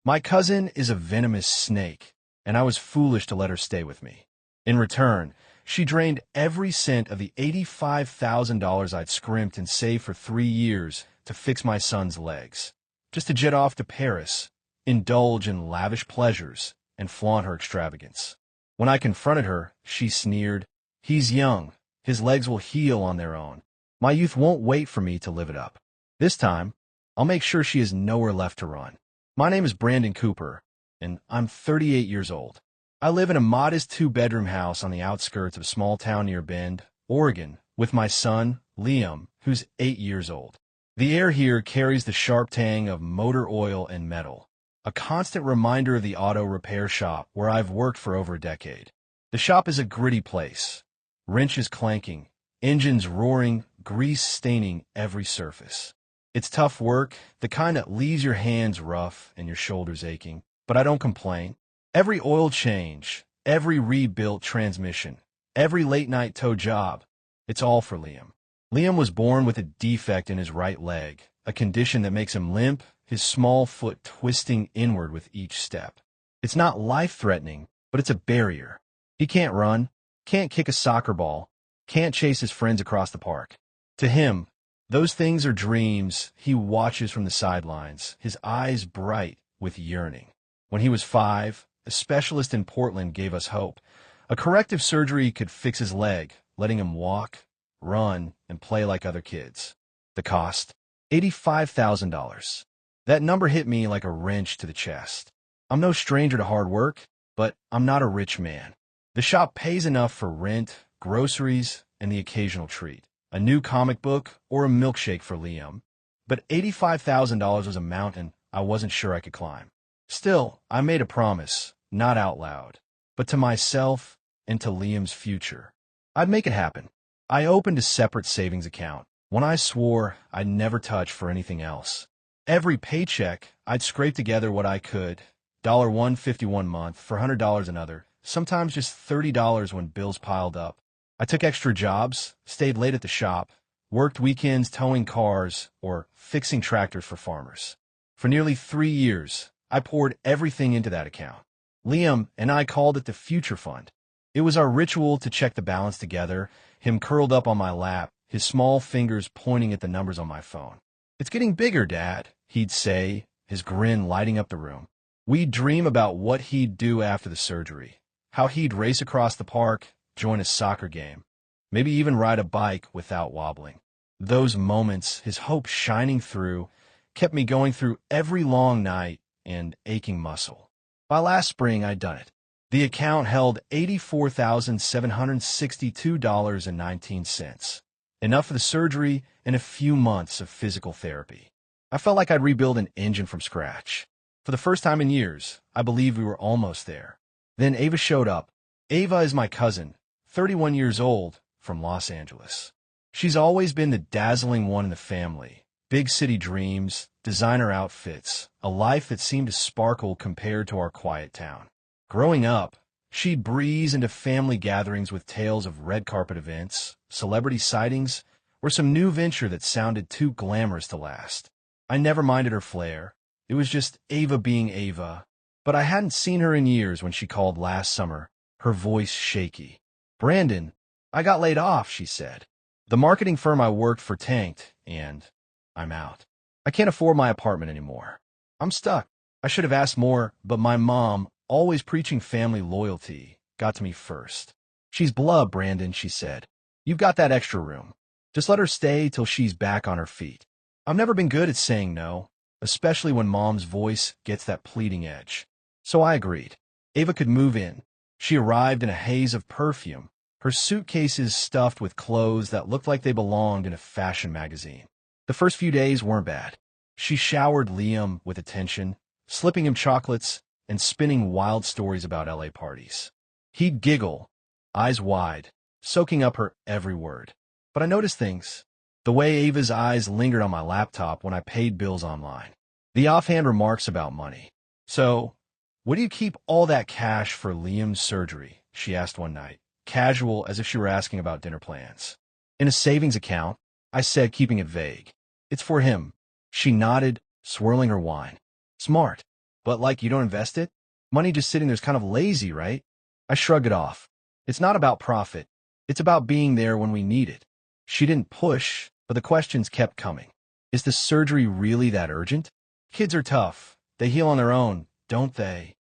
My cousin is a venomous snake, and I was foolish to let her stay with me. In return, she drained every cent of the $85,000 I'd scrimped and saved for 3 years to fix my son's legs, just to jet off to Paris, indulge in lavish pleasures, and flaunt her extravagance. When I confronted her, she sneered, "He's young. His legs will heal on their own. My youth won't wait for me to live it up. This time, I'll make sure she has nowhere left to run." My name is Brandon Cooper, and I'm 38 years old. I live in a modest two-bedroom house on the outskirts of a small town near Bend, Oregon, with my son, Liam, who's 8 years old. The air here carries the sharp tang of motor oil and metal, a constant reminder of the auto repair shop where I've worked for over a decade. The shop is a gritty place, wrenches clanking, engines roaring, grease staining every surface. It's tough work, the kind that leaves your hands rough and your shoulders aching, but I don't complain. Every oil change, every rebuilt transmission, every late-night tow job, it's all for Liam. Liam was born with a defect in his right leg, a condition that makes him limp, his small foot twisting inward with each step. It's not life-threatening, but it's a barrier. He can't run, can't kick a soccer ball, can't chase his friends across the park. To him, those things are dreams he watches from the sidelines, his eyes bright with yearning. When he was 5, a specialist in Portland gave us hope. A corrective surgery could fix his leg, letting him walk, run, and play like other kids. The cost? $85,000. That number hit me like a wrench to the chest. I'm no stranger to hard work, but I'm not a rich man. The shop pays enough for rent, groceries, and the occasional treat. A new comic book or a milkshake for Liam. But $85,000 was a mountain I wasn't sure I could climb. Still, I made a promise, not out loud, but to myself and to Liam's future. I'd make it happen. I opened a separate savings account, one I swore I'd never touch for anything else. Every paycheck, I'd scrape together what I could, $1.50 one month, for $100 another, sometimes just $30 when bills piled up. I took extra jobs, stayed late at the shop, worked weekends towing cars or fixing tractors for farmers. For nearly 3 years, I poured everything into that account. Liam and I called it the Future Fund. It was our ritual to check the balance together, him curled up on my lap, his small fingers pointing at the numbers on my phone. "It's getting bigger, Dad," he'd say, his grin lighting up the room. We'd dream about what he'd do after the surgery, how he'd race across the park, join a soccer game, maybe even ride a bike without wobbling. Those moments, his hope shining through, kept me going through every long night and aching muscle. By last spring, I'd done it. The account held $84,762.19, enough for the surgery and a few months of physical therapy. I felt like I'd rebuild an engine from scratch. For the first time in years, I believed we were almost there. Then Ava showed up. Ava is my cousin, 31 years old, from Los Angeles. She's always been the dazzling one in the family. Big city dreams, designer outfits, a life that seemed to sparkle compared to our quiet town. Growing up, she'd breeze into family gatherings with tales of red carpet events, celebrity sightings, or some new venture that sounded too glamorous to last. I never minded her flair. It was just Ava being Ava. But I hadn't seen her in years when she called last summer, her voice shaky. "Brandon, I got laid off," she said. "The marketing firm I worked for tanked, and I'm out. I can't afford my apartment anymore. I'm stuck." I should have asked more, but my mom, always preaching family loyalty, got to me first. "She's blub, Brandon," she said. "You've got that extra room. Just let her stay till she's back on her feet." I've never been good at saying no, especially when Mom's voice gets that pleading edge. So I agreed. Ava could move in. She arrived in a haze of perfume, her suitcases stuffed with clothes that looked like they belonged in a fashion magazine. The first few days weren't bad. She showered Liam with attention, slipping him chocolates and spinning wild stories about LA parties. He'd giggle, eyes wide, soaking up her every word. But I noticed things. The way Ava's eyes lingered on my laptop when I paid bills online. The offhand remarks about money. "So, what do you keep all that cash for Liam's surgery?" she asked one night, casual as if she were asking about dinner plans. "In a savings account," I said, keeping it vague. "It's for him." She nodded, swirling her wine. "Smart. But like you don't invest it? Money just sitting there's kind of lazy, right? I shrug it off. It's not about profit. It's about being there when we need it. She didn't push, but the questions kept coming. Is the surgery really that urgent? Kids are tough. They heal on their own, don't they?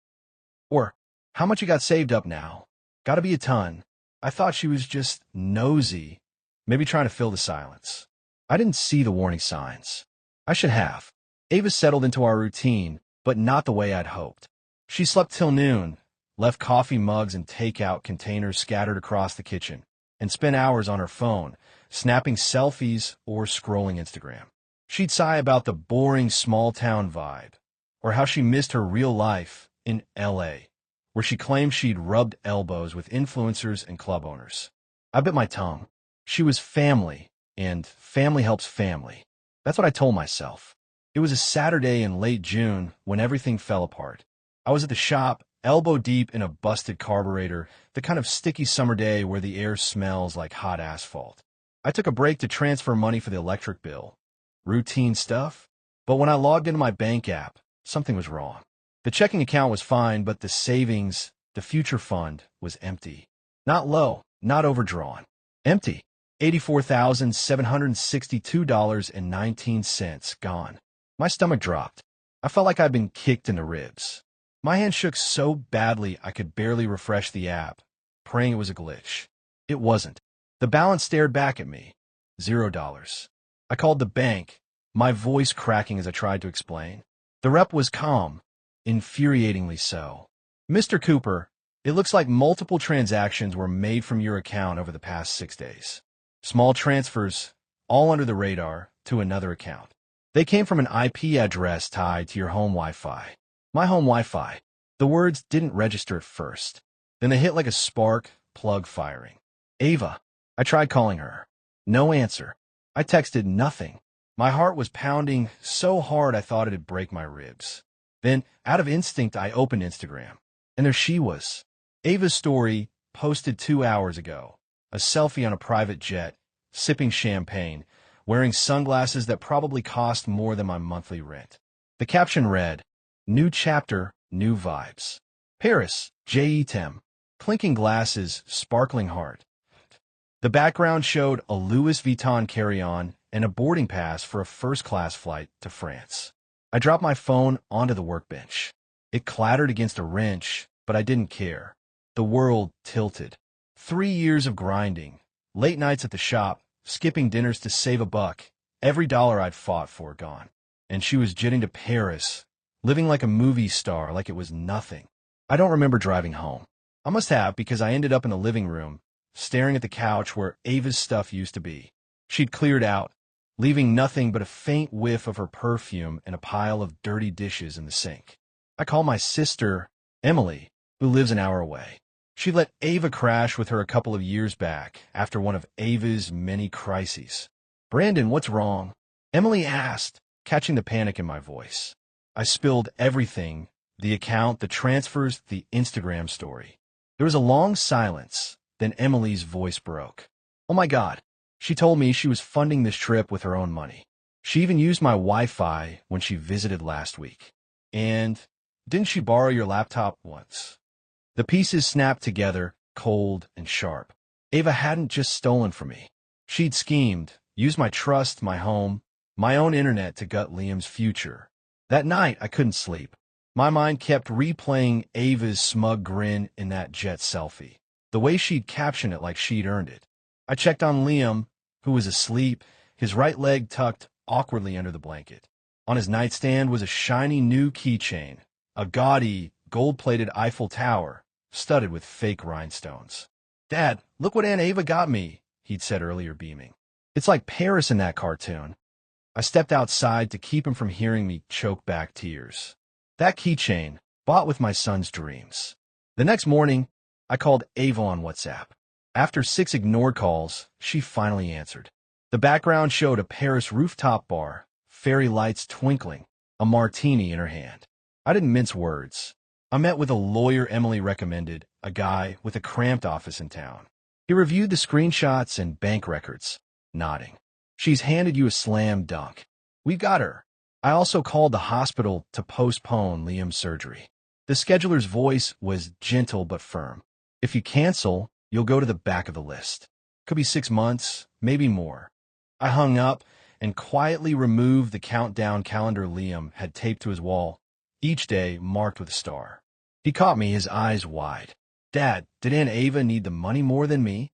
Or, how much you got saved up now? Gotta be a ton. I thought she was just nosy, maybe trying to fill the silence. I didn't see the warning signs. I should have. Ava settled into our routine, but not the way I'd hoped. She slept till noon, left coffee mugs and takeout containers scattered across the kitchen, and spent hours on her phone, snapping selfies or scrolling Instagram. She'd sigh about the boring small-town vibe, or how she missed her real life in L.A., where she claimed she'd rubbed elbows with influencers and club owners. I bit my tongue. She was family, and family helps family. That's what I told myself. It was a Saturday in late June when everything fell apart. I was at the shop, elbow deep in a busted carburetor, the kind of sticky summer day where the air smells like hot asphalt. I took a break to transfer money for the electric bill. Routine stuff. But when I logged into my bank app, something was wrong. The checking account was fine, but the savings, the future fund, was empty. Not low, not overdrawn. Empty. $84,762.19 gone. My stomach dropped. I felt like I'd been kicked in the ribs. My hand shook so badly I could barely refresh the app, praying it was a glitch. It wasn't. The balance stared back at me. $0. I called the bank, my voice cracking as I tried to explain. The rep was calm, infuriatingly so. Mr. Cooper, it looks like multiple transactions were made from your account over the past 6 days. Small transfers, all under the radar, to another account. They came from an IP address tied to your home Wi-Fi. My home Wi-Fi. The words didn't register at first. Then they hit like a spark, plug firing. Ava. I tried calling her. No answer. I texted nothing. My heart was pounding so hard I thought it'd break my ribs. Then, out of instinct, I opened Instagram. And there she was. Ava's story, posted 2 hours ago. A selfie on a private jet, sipping champagne, wearing sunglasses that probably cost more than my monthly rent. The caption read, "New chapter, new vibes. Paris, J.E.Tem. Clinking glasses, sparkling heart." The background showed a Louis Vuitton carry-on and a boarding pass for a first-class flight to France. I dropped my phone onto the workbench. It clattered against a wrench, but I didn't care. The world tilted. 3 years of grinding, late nights at the shop, skipping dinners to save a buck, every dollar I'd fought for gone. And she was jetting to Paris, living like a movie star, like it was nothing. I don't remember driving home. I must have, because I ended up in the living room, staring at the couch where Ava's stuff used to be. She'd cleared out, leaving nothing but a faint whiff of her perfume and a pile of dirty dishes in the sink. I called my sister, Emily, who lives an hour away. She let Ava crash with her a couple of years back after one of Ava's many crises. "Brandon, what's wrong?" Emily asked, catching the panic in my voice. I spilled everything, the account, the transfers, the Instagram story. There was a long silence, then Emily's voice broke. "Oh my God." She told me she was funding this trip with her own money. She even used my Wi-Fi when she visited last week. And didn't she borrow your laptop once? The pieces snapped together, cold and sharp. Ava hadn't just stolen from me. She'd schemed, used my trust, my home, my own internet to gut Liam's future. That night, I couldn't sleep. My mind kept replaying Ava's smug grin in that jet selfie, the way she'd captioned it like she'd earned it. I checked on Liam, who was asleep, his right leg tucked awkwardly under the blanket. On his nightstand was a shiny new keychain, a gaudy, gold-plated Eiffel Tower, studded with fake rhinestones. "Dad, look what Aunt Ava got me," he'd said earlier, beaming. "It's like Paris in that cartoon." I stepped outside to keep him from hearing me choke back tears. That keychain, bought with my son's dreams. The next morning, I called Ava on WhatsApp. After 6 ignored calls, she finally answered. The background showed a Paris rooftop bar, fairy lights twinkling, a martini in her hand. I didn't mince words. I met with a lawyer Emily recommended, a guy with a cramped office in town. He reviewed the screenshots and bank records, nodding. "She's handed you a slam dunk. We got her." I also called the hospital to postpone Liam's surgery. The scheduler's voice was gentle but firm. If you cancel, you'll go to the back of the list. Could be 6 months, maybe more. I hung up and quietly removed the countdown calendar Liam had taped to his wall, each day marked with a star. He caught me, his eyes wide. Dad, did Aunt Ava need the money more than me?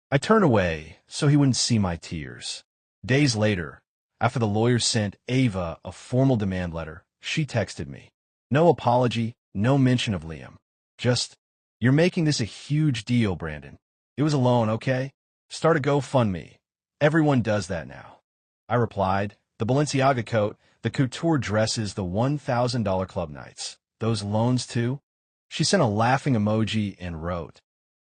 I turned away so he wouldn't see my tears. Days later, after the lawyer sent Ava a formal demand letter, she texted me. No apology, no mention of Liam. Just, "You're making this a huge deal, Brandon. It was a loan, okay? Start a GoFundMe. Everyone does that now." I replied, "The Balenciaga coat, the couture dresses, the $1,000 club nights. Those loans too?" She sent a laughing emoji and wrote,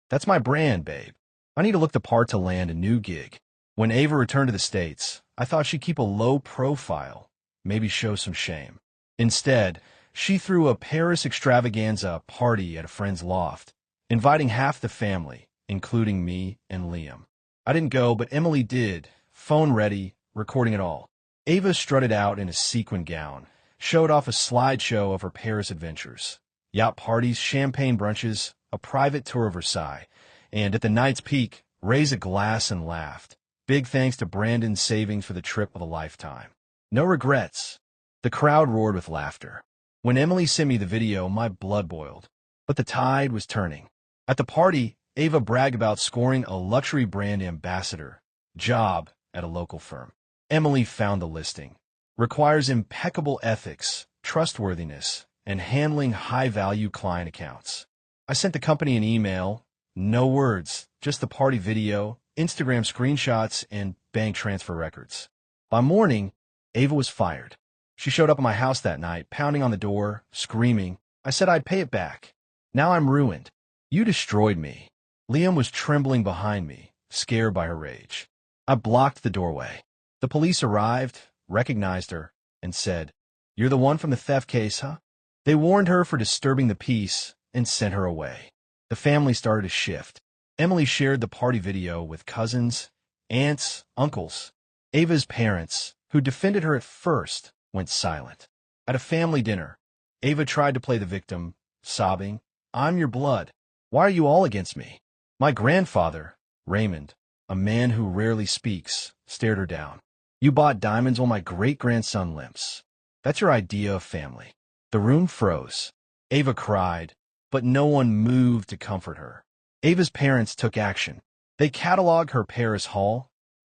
"That's my brand, babe. I need to look the part to land a new gig." When Ava returned to the States, I thought she'd keep a low profile, maybe show some shame. Instead, she threw a Paris extravaganza party at a friend's loft, inviting half the family, including me and Liam. I didn't go, but Emily did, phone ready, recording it all. Ava strutted out in a sequin gown, showed off a slideshow of her Paris adventures. Yacht parties, champagne brunches, a private tour of Versailles, and at the night's peak, raised a glass and laughed. Big thanks to Brandon's savings for the trip of a lifetime. No regrets. The crowd roared with laughter. When Emily sent me the video, my blood boiled. But the tide was turning. At the party, Ava bragged about scoring a luxury brand ambassador job at a local firm. Emily found the listing. Requires impeccable ethics, trustworthiness, and handling high-value client accounts. I sent the company an email. No words, just the party video, Instagram screenshots, and bank transfer records. By morning, Ava was fired. She showed up at my house that night, pounding on the door, screaming. I said I'd pay it back. Now I'm ruined. You destroyed me. Liam was trembling behind me, scared by her rage. I blocked the doorway. The police arrived, recognized her, and said, "You're the one from the theft case, huh?" They warned her for disturbing the peace and sent her away. The family started to shift. Emily shared the party video with cousins, aunts, uncles. Ava's parents, who defended her at first, went silent. At a family dinner, Ava tried to play the victim, sobbing, "I'm your blood. Why are you all against me?" My grandfather, Raymond, a man who rarely speaks, stared her down. "You bought diamonds while my great-grandson limps. That's your idea of family." The room froze. Ava cried, but no one moved to comfort her. Ava's parents took action. They cataloged her Paris haul,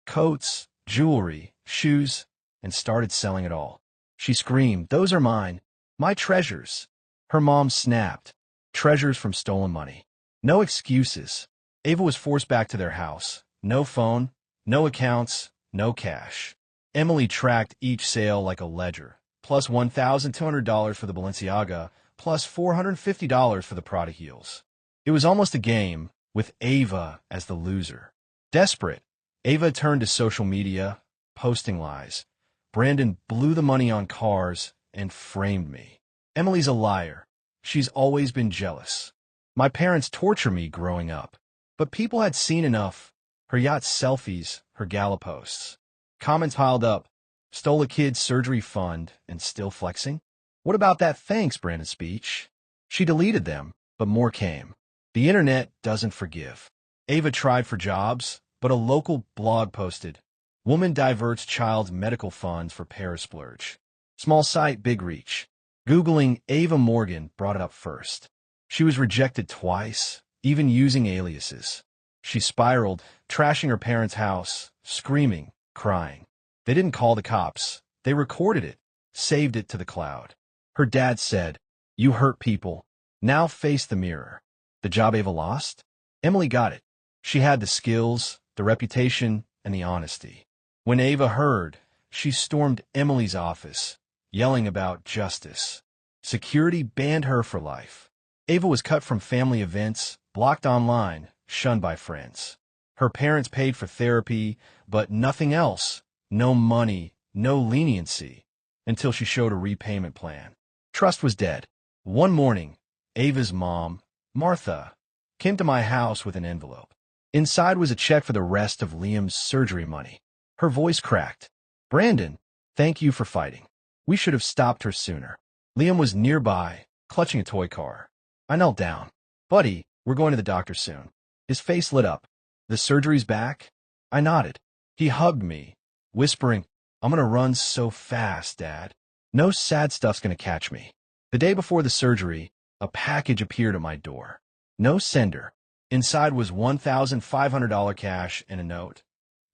coats, jewelry, shoes, and started selling it all. She screamed, "Those are mine, my treasures." Her mom snapped, "Treasures from stolen money." No excuses. Ava was forced back to their house. No phone, no accounts, no cash. Emily tracked each sale like a ledger, plus $1,200 for the Balenciaga, plus $450 for the Prada heels. It was almost a game, with Ava as the loser. Desperate, Ava turned to social media, posting lies. Brandon blew the money on cars and framed me. Emily's a liar. She's always been jealous. My parents torture me growing up. But people had seen enough. Her yacht selfies, her gala posts. Comments piled up. Stole a kid's surgery fund and still flexing? What about that thanks, Brandon speech? She deleted them, but more came. The internet doesn't forgive. Ava tried for jobs, but a local blog posted, "Woman diverts child's medical funds for Paris splurge." Small site, big reach. Googling Ava Morgan brought it up first. She was rejected twice, even using aliases. She spiraled, trashing her parents' house, screaming, crying. They didn't call the cops. They recorded it, saved it to the cloud. Her dad said, "You hurt people. Now face the mirror." The job Ava lost? Emily got it. She had the skills, the reputation, and the honesty. When Ava heard, she stormed Emily's office, yelling about justice. Security banned her for life. Ava was cut from family events, blocked online, shunned by friends. Her parents paid for therapy, but nothing else. No money, no leniency, until she showed a repayment plan. Trust was dead. One morning, Ava's mom, Martha, came to my house with an envelope. Inside was a check for the rest of Liam's surgery money. Her voice cracked. "Brandon, thank you for fighting. We should have stopped her sooner. Liam was nearby, clutching a toy car. I knelt down. Buddy, we're going to the doctor soon. His face lit up. The surgery's back? I nodded. He hugged me, whispering, I'm gonna run so fast, Dad. No sad stuff's gonna catch me. The day before the surgery, a package appeared at my door. No sender. Inside was $1,500 cash and a note.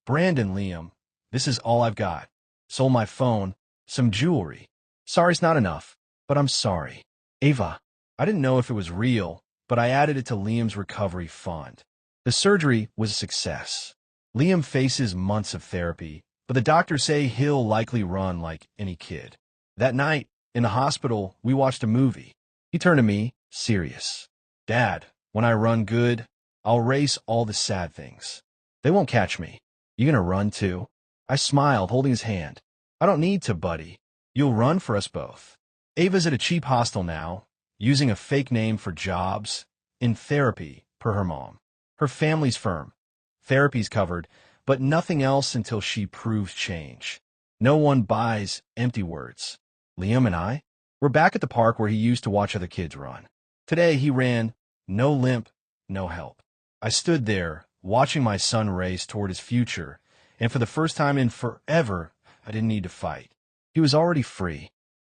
Brandon, Liam, this is all I've got. Sold my phone, some jewelry. Sorry's not enough, but I'm sorry. Ava. I didn't know if it was real, but I added it to Liam's recovery fund. The surgery was a success. Liam faces months of therapy, but the doctors say he'll likely run like any kid. That night, in the hospital, we watched a movie. He turned to me, serious. Dad, when I run good, I'll erase all the sad things. They won't catch me. You gonna run too? I smiled, holding his hand. I don't need to, buddy. You'll run for us both. Ava's at a cheap hostel now, using a fake name for jobs, in therapy, per her mom. Her family's firm. Therapy's covered, but nothing else until she proves change. No one buys empty words. Liam and I, we're back at the park where he used to watch other kids run. Today he ran, no limp, no help. I stood there, watching my son race toward his future, and for the first time in forever, I didn't need to fight. He was already free.